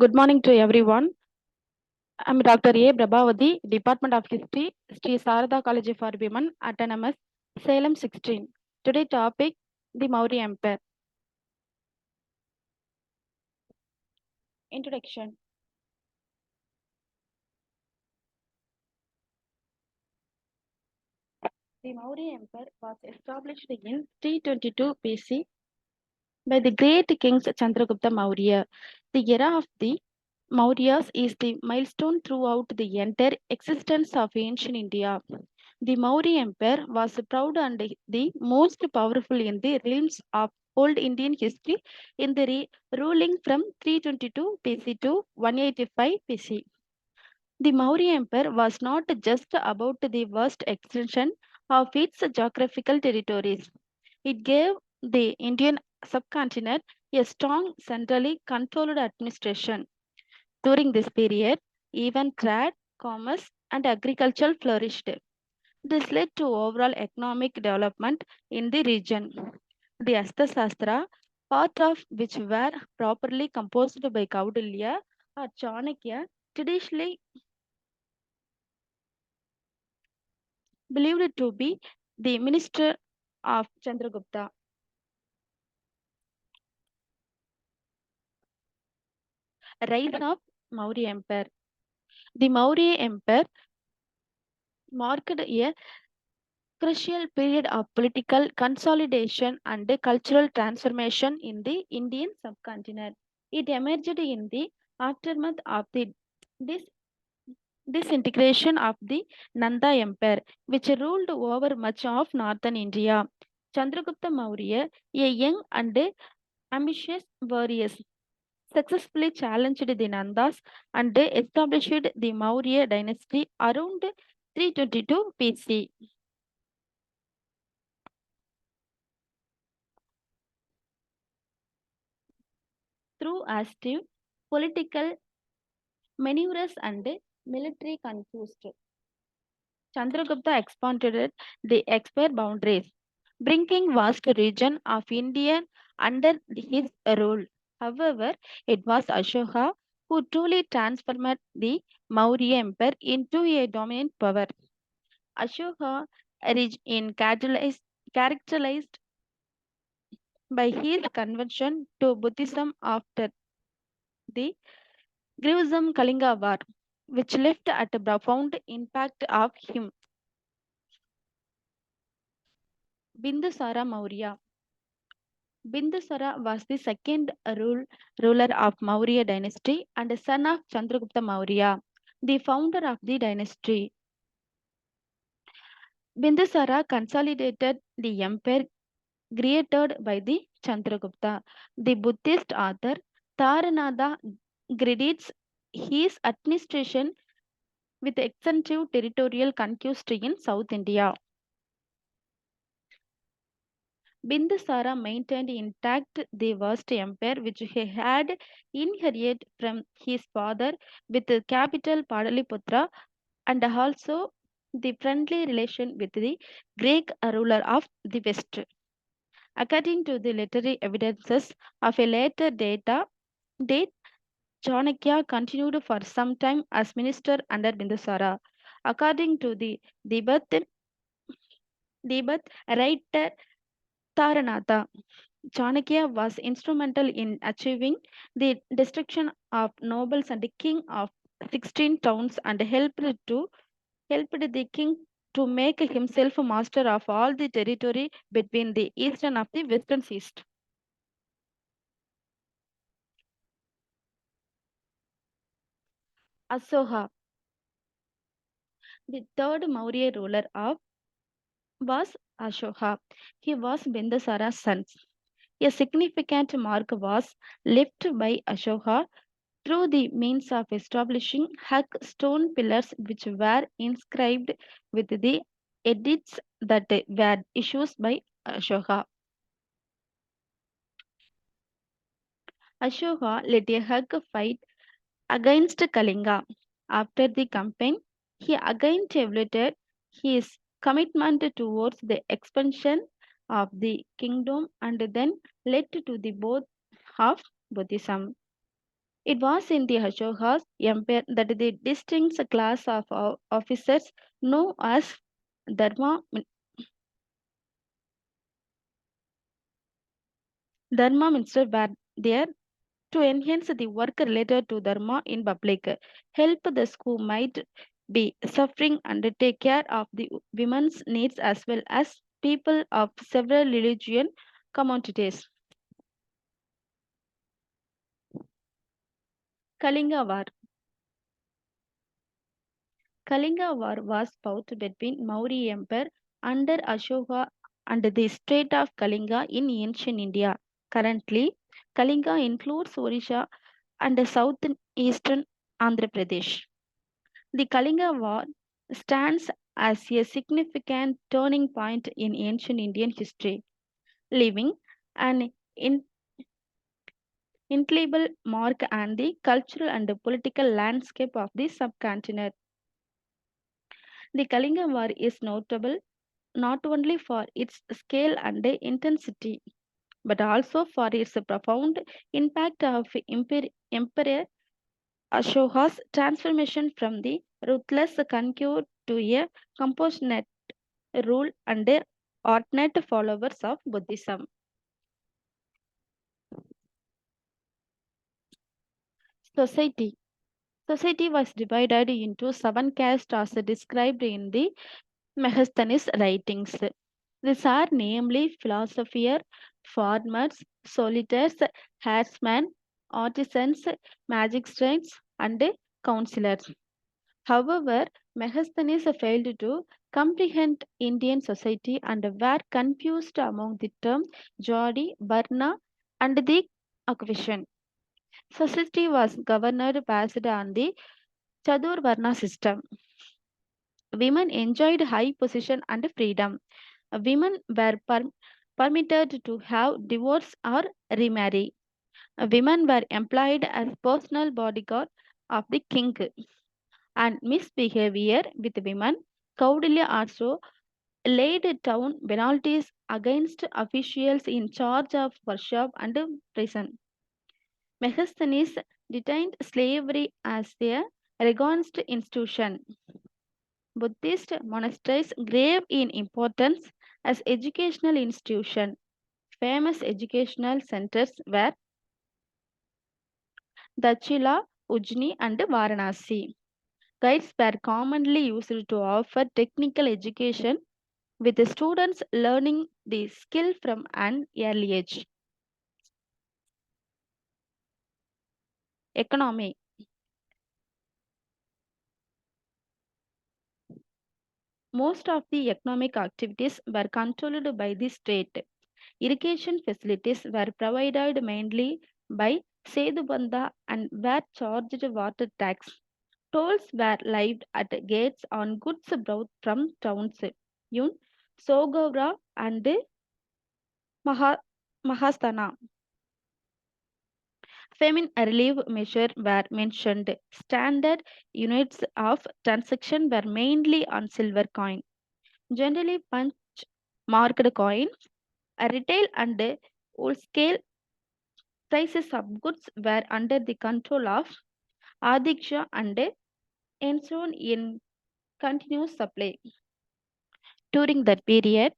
Good morning to everyone. I'm Dr. A. Prabhavati, Department of History, Sri Sarada College for Women, Autonomous, Salem 16. Today topic, the Maurya Empire. Introduction. The Maurya Empire was established in 322 BC by the great kings Chandragupta Maurya. The era of the Mauryas is the milestone throughout the entire existence of ancient India. The Maurya Empire was proud and the most powerful in the realms of old Indian history in the ruling from 322 BC to 185 BC. The Maurya Empire was not just about the vast extension of its geographical territories. It gave the Indian subcontinent a strong centrally controlled administration. During this period, even trade, commerce, and agriculture flourished. This led to overall economic development in the region. The Astasastra, part of which were properly composed by Kaudilya or Chanakya, traditionally believed to be the minister of Chandragupta. Rise of Maurya Empire. The Maurya Empire marked a crucial period of political consolidation and cultural transformation in the Indian subcontinent. It emerged in the aftermath of the dis- disintegration of the Nanda Empire, which ruled over much of northern India. Chandragupta Maurya, a young and ambitious warrior, successfully challenged the Nandas and established the Maurya dynasty around 322 BC. Through active political maneuvers and military conquest, Chandragupta expanded the empire boundaries, bringing vast region of India under his rule. However, it was Ashoka who truly transformed the Maurya Empire into a dominant power. Ashoka in characterized by his conversion to Buddhism after the gruesome Kalinga War, which left a profound impact of him. Bindusara Maurya. Bindusara was the second ruler of Maurya dynasty and son of Chandragupta Maurya, the founder of the dynasty. Bindusara consolidated the empire created by the Chandragupta. The Buddhist author Taranada credits his administration with extensive territorial conquest in South India. Bindusara maintained intact the vast empire which he had inherited from his father with the capital Padaliputra and also the friendly relation with the Greek ruler of the West. According to the literary evidences of a later date, Chanakya continued for some time as minister under Bindusara. According to the Debath writer Taranatha, Chanakya was instrumental in achieving the destruction of nobles and the king of 16 towns and helped the king to make himself master of all the territory between the eastern of the western east. Asoka, the third Maurya ruler of was Ashoka. He was Bindusara's son. A significant mark was left by Ashoka through the means of establishing hug stone pillars which were inscribed with the edicts that were issued by Ashoka. Ashoka led a hug fight against Kalinga. After the campaign, he again elevated his commitment towards the expansion of the kingdom and then led to the birth of Buddhism. It was in the Ashoka's empire that the distinct class of officers known as Dharma, Dharma minister were there to enhance the work related to Dharma in public, help those who might be suffering and take care of the women's needs as well as people of several religion communities. Kalinga War. Kalinga War was fought between Maurya Empire under Ashoka and the Strait of Kalinga in ancient India. Currently, Kalinga includes Odisha and southeastern Andhra Pradesh. The Kalinga War stands as a significant turning point in ancient Indian history, leaving an indelible mark on the cultural and political landscape of the subcontinent. The Kalinga War is notable not only for its scale and intensity, but also for its profound impact of Emperor Ashoka's transformation from the ruthless conqueror to a compassionate rule and ardent followers of Buddhism. Society. Society was divided into seven castes as described in the Megasthenes writings. These are namely philosophers, farmers, soldiers, herdsmen, artisans, magistrates, and councillors. However, Megasthenes failed to comprehend Indian society and were confused among the terms Jodi, Varna, and the occupation. Society was governed based on the Chadur Varna system. Women enjoyed high position and freedom. Women were permitted to have divorce or remarry. Women were employed as personal bodyguard of the king. And misbehavior with women, Kautilya also laid down penalties against officials in charge of worship and prison. Megasthenes detained slavery as a recognized institution. Buddhist monasteries grew in importance as educational institutions. Famous educational centers were Dachila, Ujni, and Varanasi. Guides were commonly used to offer technical education, with the students learning the skill from an early age. Economy. Most of the economic activities were controlled by the state. Irrigation facilities were provided mainly by Sedubanda and were charged water tax. Tolls were levied at gates on goods brought from towns. Yun, Sogavra, and Maha, Mahastana. Famine relief measures were mentioned. Standard units of transaction were mainly on silver coin. Generally, punch marked coin, a retail and wholesale prices of goods were under the control of Adiksha and ensured in continuous supply. During that period,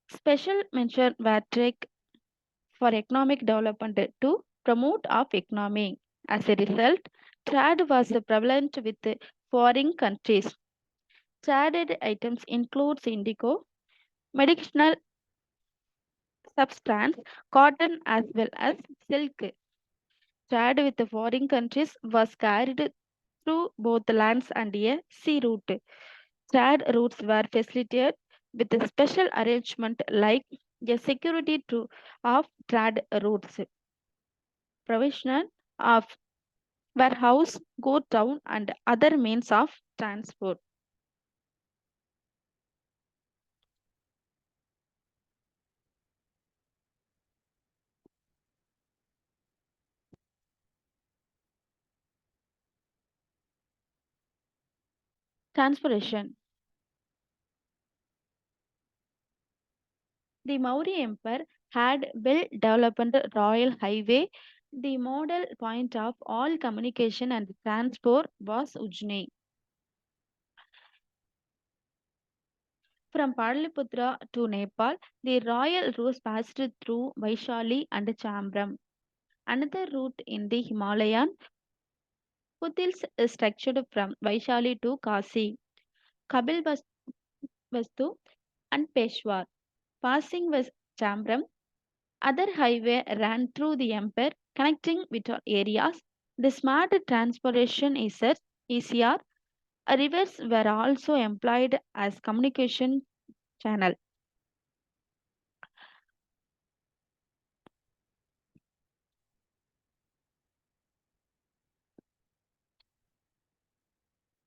special measures were taken for economic development to promote of economy. As a result, trade was prevalent with foreign countries. Traded items includes indigo, medicinal substance, cotton as well as silk. Trade with the foreign countries was carried through both lands and a sea route. Trade routes were facilitated with a special arrangement like a security of trade routes, provision of warehouse, go down, and other means of transport. Transportation. The Maurya Empire had well developed royal highway The model point of all communication and transport was Ujjain. From Pataliputra to Nepal, the royal route passed through Vaishali and Chambram. Another route in the Himalayan foothills is structured from Vaishali to Kasi, Kabil Vastu, and Peshawar. Passing West Chambram, other highway ran through the empire, connecting with all areas. The smart transportation is easier. Rivers were also employed as communication channel.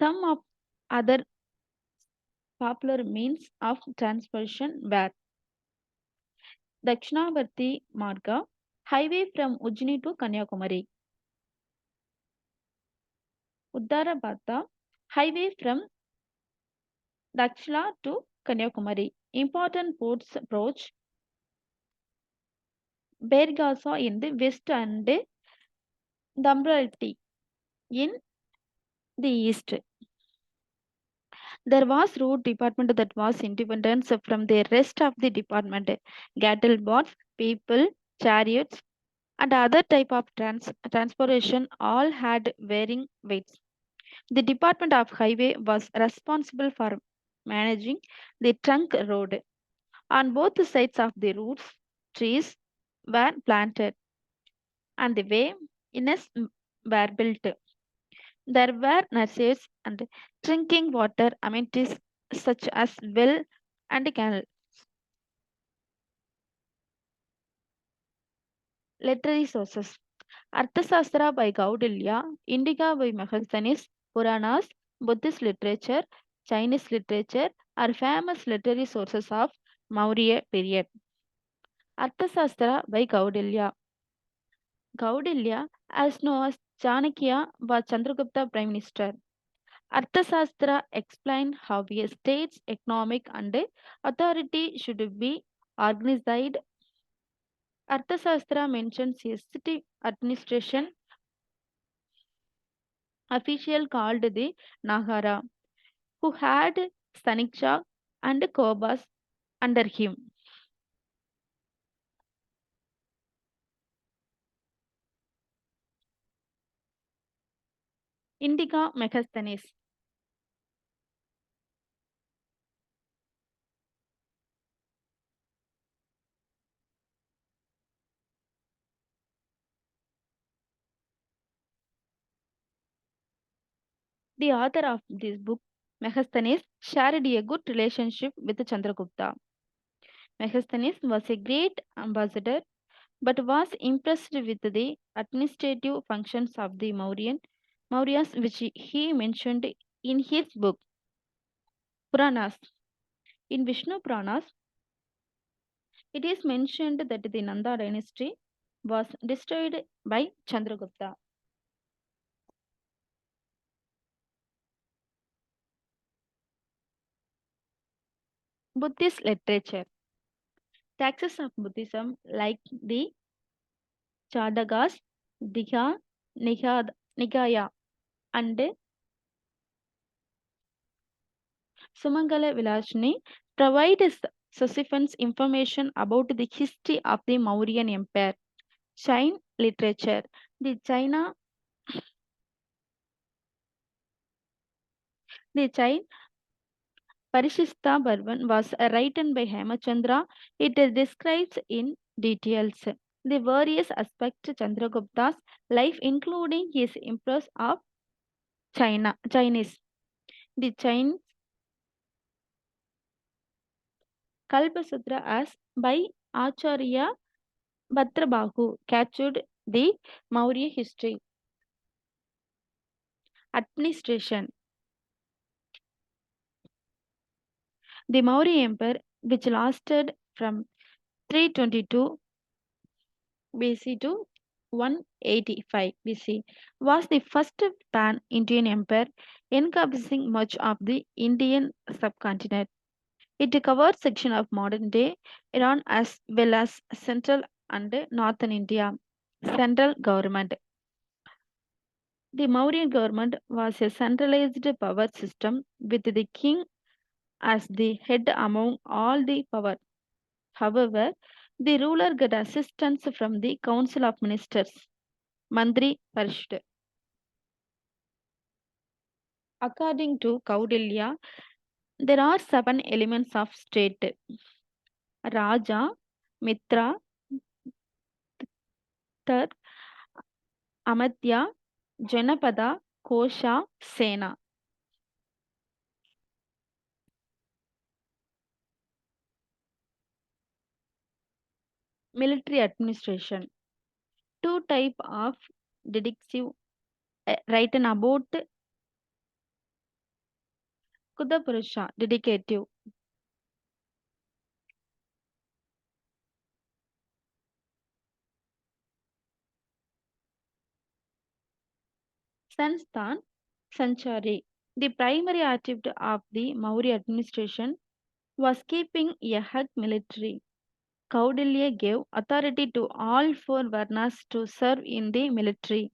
Some of other popular means of transportation were Dakshinabharti Marga, highway from Ujjini to Kanyakumari, Uddarabhata, highway from Dakshila to Kanyakumari. Important ports approach Bergasa in the west and Dambrati in the east. There was road department that was independent from the rest of the department. Cattle boats, people, chariots, and other type of transportation all had varying weights. The Department of Highway was responsible for managing the trunk road. On both sides of the routes, trees were planted and the way inns were built. There were nurses and drinking water amenities such as well and canal. Literary sources Arthasastra by Gaudilya, Indica by Megasthenes, Puranas, Buddhist literature, Chinese literature are famous literary sources of Maurya period. Arthasastra by Gaudilya. Gaudilya, as known as Chanakya, was Chandragupta Prime Minister. Arthasastra explained how a state's economic and authority should be organized. Arthasastra mentions a city administration official called the Nagara, who had Saniksha and Kobas under him. Indica Megasthenes. The author of this book, Megasthenes, shared a good relationship with Chandragupta. Megasthenes was a great ambassador but was impressed with the administrative functions of the Mauryas, which he mentioned in his book Puranas. In Vishnu Puranas, it is mentioned that the Nanda dynasty was destroyed by Chandragupta. Buddhist literature. Texts of Buddhism like the Chadagas, Digha, Nigaya, and Sumangala Vilashni provide sufficient information about the history of the Mauryan Empire. Chinese literature. The China, the China Parishista Bharvan was written by Hemachandra. It describes in details the various aspects of Chandragupta's life, including his emperors of Chinese. The Chinese Kalpasutra as by Acharya Bhadrabahu captured the Maurya history. Administration. The Maurya Empire, which lasted from 322 BC to 185 BC, was the first pan Indian empire encompassing much of the Indian subcontinent. It covered sections of modern day Iran as well as central and northern India. Central government. The Mauryan government was a centralized power system with the king as the head among all the power. However, the ruler got assistance from the Council of Ministers, Mandri Parishad. According to Kaudilya, there are seven elements of state: Raja, Mitra, Tar, Amatya, Janapada, Kosha, Sena. Military administration. Two type of dedicative written about Kudapurusha, dedicative. Sansthan, Sanchari. The primary activity of the Maurya administration was keeping a hug military. Kaudilya gave authority to all four Varnas to serve in the military.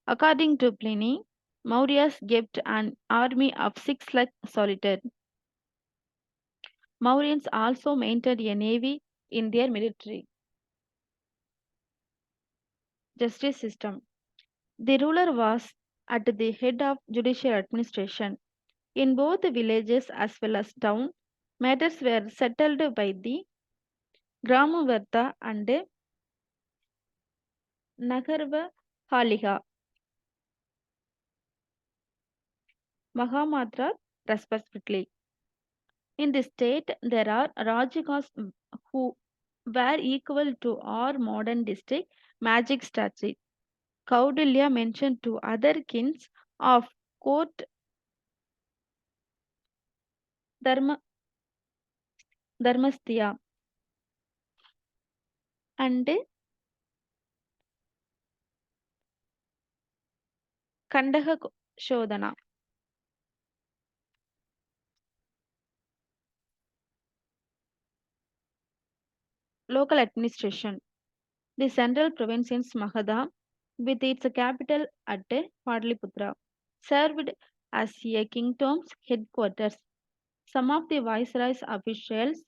According to Pliny, Mauryas kept an army of 6 lakh soldiers. Mauryans also maintained a navy in their military. Justice system. The ruler was at the head of judicial administration. In both villages as well as town, matters were settled by the Gramavarta and Nagarva Haliha Mahamatra respectively. In the state, there are Rajakas who were equal to our modern district magistrates. Kaudilya mentioned two other kings of court Dharma, Dharmastya and Kandaha Shodhana. Local administration. The central province in Magadha, with its capital at Pataliputra, served as a kingdom's headquarters. Some of the viceroy's officials,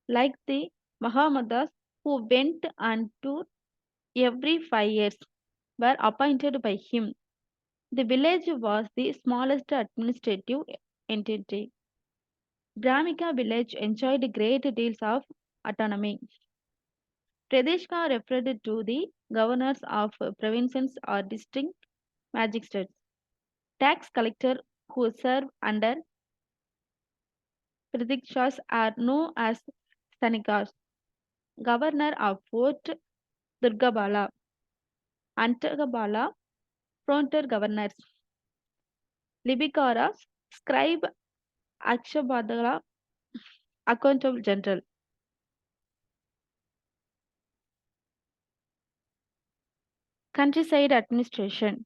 like the Mahamadas, who went on tour every 5 years, were appointed by him. The village was the smallest administrative entity. Brahmika village enjoyed great deals of autonomy. Pradeshka referred to the governors of provinces or district magistrates. Tax collector who serve under Pradikshas are known as Stanikas. Governor of Fort Durgabala, Antagabala, frontier governors. Libikaras, scribe Akshabadala, accountant general. Countryside administration.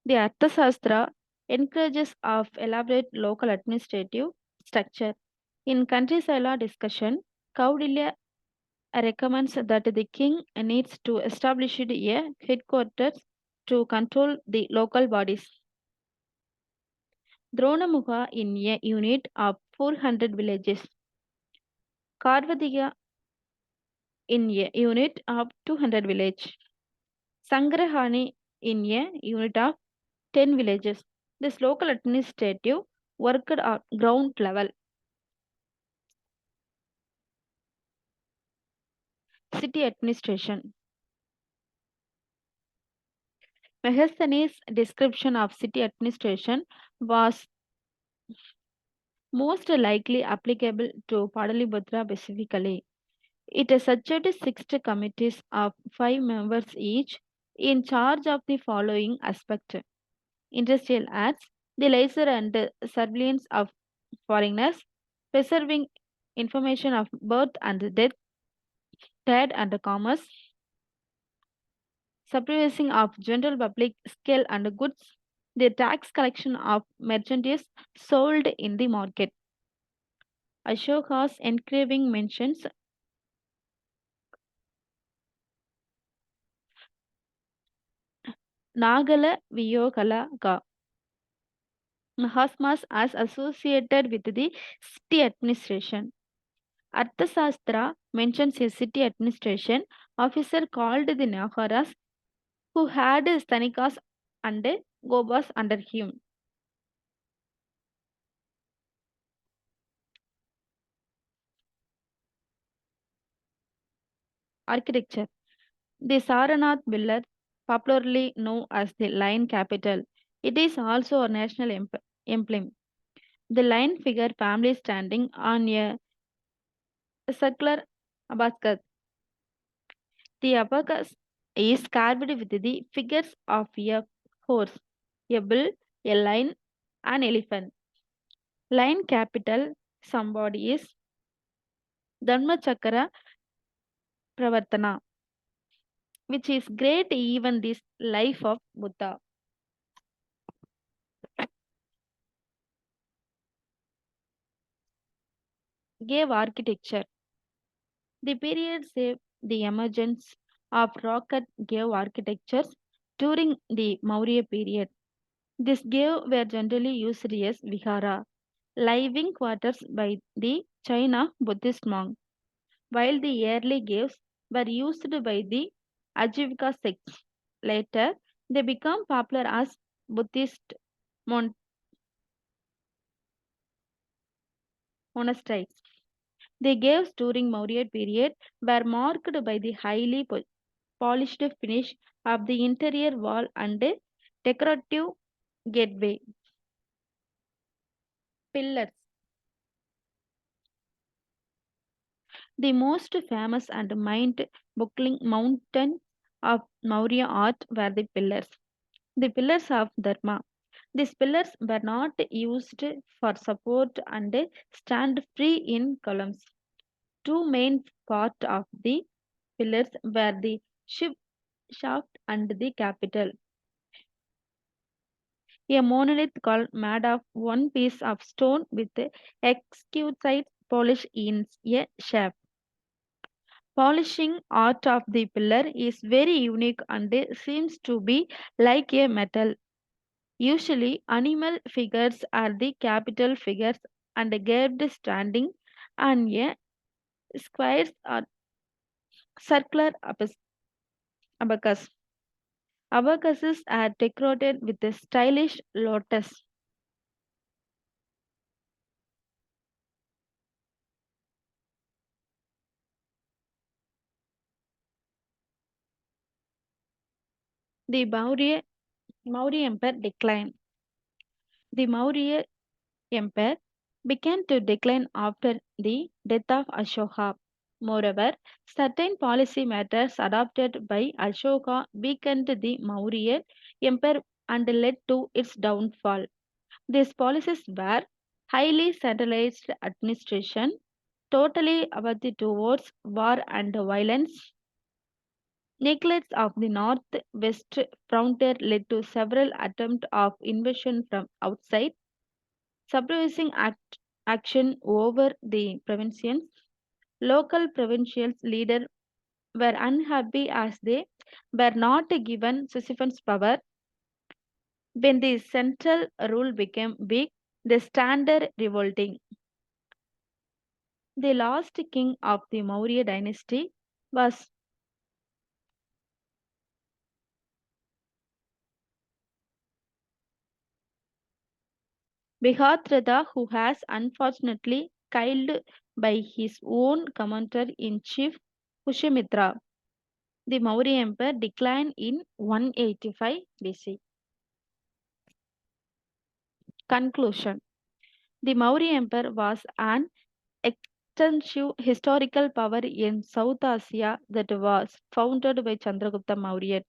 The Arthasastra encourages of elaborate local administrative structure. In countryside discussion, Kaudilya recommends that the king needs to establish a headquarters to control the local bodies. Dronamukha in a unit of 400 villages. Karvadiya in a unit of 200 villages. Sangrahani in a unit of 10 villages. This local administrative worked at ground level. City administration. Mahesani's description of city administration was most likely applicable to Padaliputra specifically. It suggested 6 committees of 5 members each in charge of the following aspects: industrial acts, the laser and surveillance of foreigners, preserving information of birth and death, trade and commerce, supervising of general public scale and goods, the tax collection of merchandise sold in the market. Ashoka's engraving mentions Nagala Viyogala Ga. Mahasmas as associated with the city administration. Arthasastra mentions a city administration officer called the Nagaras who had Stanikas and Gobas under him. Architecture. The Saranath pillar, popularly known as the Lion Capital, it is also a national emblem. The lion figure family standing on a circular abacus. The abacus is carved with the figures of a horse, a bull, a lion, an elephant. Lion capital somebody is Dharma Chakra Pravartana, which is great even this life of Buddha. Gave architecture. The period saw the emergence of rocket gave architectures during the Maurya period. These gave were generally used as vihara, living quarters by the China Buddhist monk, while the early caves were used by the Ajivika sects. Later, they became popular as Buddhist mon- monasteries. The caves during Maurya period were marked by the highly polished finish of the interior wall and decorative gateway. Pillars. The most famous and mind-boggling mountain of Maurya art were the pillars. The pillars of Dharma. These pillars were not used for support and stand free in columns. Two main parts of the pillars were the ship shaft and the capital. A monolith called made of one piece of stone with exquisite polish in a shaft. Polishing art of the pillar is very unique and seems to be like a metal. Usually, animal figures are the capital figures and garbed standing on a square or circular abacus. Abacuses are decorated with a stylish lotus. The Maurya Empire decline. The Maurya Empire began to decline after the death of Ashoka. Moreover, certain policy matters adopted by Ashoka weakened the Maurya Empire and led to its downfall. These policies were highly centralized administration, totally averted towards war and violence. Neglect of the northwest frontier led to several attempts of invasion from outside, suppressing action over the provincials. Local provincial leaders were unhappy as they were not given sufficient power. When the central rule became weak, they started revolting. The last king of the Maurya dynasty was Bihadratha, who has unfortunately killed by his own commander in chief Pushyamitra. The Maurya Empire declined in 185 BC. Conclusion. The Maurya Empire was an extensive historical power in South Asia that was founded by Chandragupta Maurya.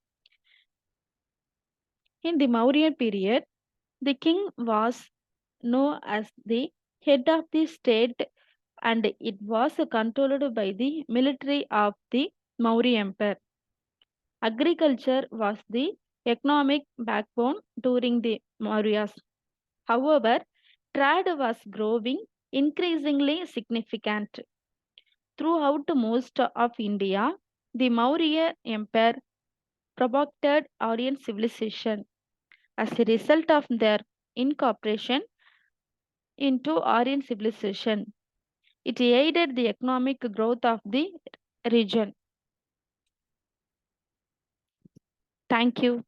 In the Maurya period, the king was known as the head of the state and it was controlled by the military of the Maurya Empire. Agriculture was the economic backbone during the Mauryas. However, trade was growing increasingly significant. Throughout most of India, the Maurya Empire propagated Aryan civilization. As a result of their incorporation into Aryan civilization, it aided the economic growth of the region. Thank you.